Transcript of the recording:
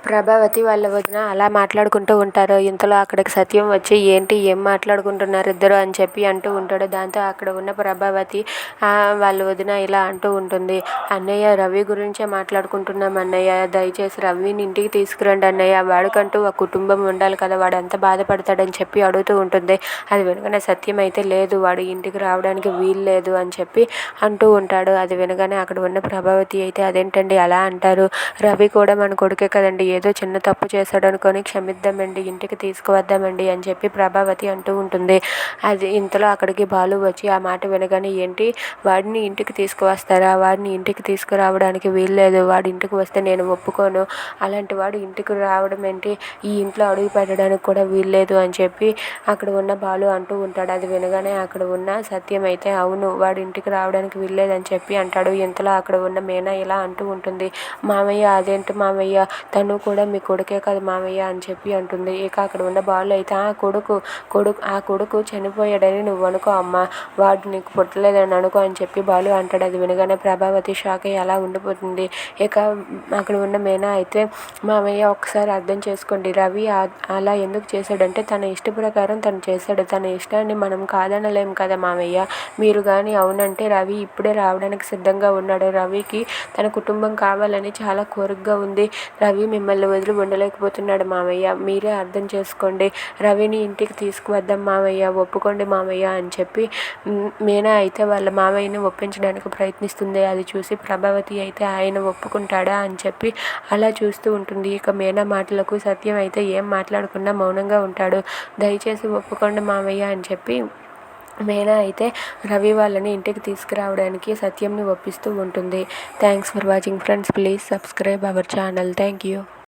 ప్రభావతి వాళ్ళ వదిన అలా మాట్లాడుకుంటూ ఉంటారు. ఇంతలో అక్కడికి సత్యం వచ్చి ఏంటి ఏం మాట్లాడుకుంటున్నారు ఇద్దరు అని చెప్పి అంటూ ఉంటాడు. దాంతో అక్కడ ఉన్న ప్రభావతి వాళ్ళ వదిన ఇలా అంటూ ఉంటుంది, అన్నయ్య రవి గురించే మాట్లాడుకుంటున్నాం అన్నయ్య, దయచేసి రవిని ఇంటికి తీసుకురండి అన్నయ్య, వాడికంటూ ఒక కుటుంబం ఉండాలి కదా, వాడు ఎంత బాధపడతాడని చెప్పి అడుగుతూ ఉంటుంది. అది వినగానే సత్యం అయితే లేదు వాడు ఇంటికి రావడానికి వీలు లేదు అని చెప్పి అంటూ ఉంటాడు. అది వినగానే అక్కడ ఉన్న ప్రభావతి అయితే అదేంటండి అలా అంటారు, రవి కూడా మన కొడుకే కదండి, ఏదో చిన్న తప్పు చేశాడు అనుకొని క్షమిద్దామండి, ఇంటికి తీసుకువద్దామండి అని చెప్పి ప్రభావతి అంటూ ఉంటుంది. అది ఇంతలో అక్కడికి బాలు వచ్చి ఆ మాట వినగానే ఏంటి వాడిని ఇంటికి తీసుకువస్తారా, వాడిని ఇంటికి తీసుకురావడానికి వీల్లేదు, వాడి ఇంటికి వస్తే నేను ఒప్పుకోను, అలాంటి వాడు ఇంటికి రావడం ఏంటి, ఈ ఇంట్లో అడుగు పెట్టడానికి కూడా వీల్లేదు అని చెప్పి అక్కడ ఉన్న బాలు అంటూ ఉంటాడు. అది వినగానే అక్కడ ఉన్న సత్యం అయితే అవును వాడి ఇంటికి రావడానికి వీల్లేదని చెప్పి అంటాడు. ఇంతలో అక్కడ ఉన్న మీనా ఇలా అంటూ ఉంటుంది, మామయ్య అదేంటి మామయ్య, తను కూడా మీ కొడుకే కదా మామయ్య అని చెప్పి అంటుంది. ఇక అక్కడ ఉన్న బాలు అయితే ఆ కొడుకు చనిపోయాడని నువ్వు అనుకో అమ్మ, వాడు నీకు పుట్టలేదని అనుకో అని చెప్పి బాలు అంటాడు. అది వినగానే ప్రభావతి షాక్ అయ్యి అలా ఉండిపోతుంది. ఇక అక్కడ ఉన్న మీనా అయితే మామయ్య ఒకసారి అర్థం చేసుకోండి, రవి అలా ఎందుకు చేశాడంటే తన ఇష్ట ప్రకారం తను చేశాడు, తన ఇష్టాన్ని మనం కాదనలేం కదా మామయ్య, మీరు కానీ అవునంటే రవి ఇప్పుడే రావడానికి సిద్ధంగా ఉన్నాడు, రవికి తన కుటుంబం కావాలని చాలా కోరికగా ఉంది, రవి మిమ్మల్ని వదిలి ఉండలేకపోతున్నాడు మామయ్య, మీరే అర్థం చేసుకోండి, రవిని ఇంటికి తీసుకువద్దాం మామయ్య, ఒప్పుకోండి మామయ్య అని చెప్పి మీనా అయితే వాళ్ళ మామయ్యని ఒప్పించడానికి ప్రయత్నిస్తుంది. అది చూసి ప్రభావతి అయితే ఆయన ఒప్పుకుంటాడా అని చెప్పి అలా చూస్తూ ఉంటుంది. ఇక మీనా మాటలకు సత్యం అయితే ఏం మాట్లాడకుండా మౌనంగా ఉంటాడు. దయచేసి ఒప్పుకోండి మామయ్య అని చెప్పి మీనా అయితే రవి వాళ్ళని ఇంటికి తీసుకురావడానికి సత్యంని ఒప్పిస్తూ ఉంటుంది. Thanks for watching friends, please subscribe our channel. Thank you.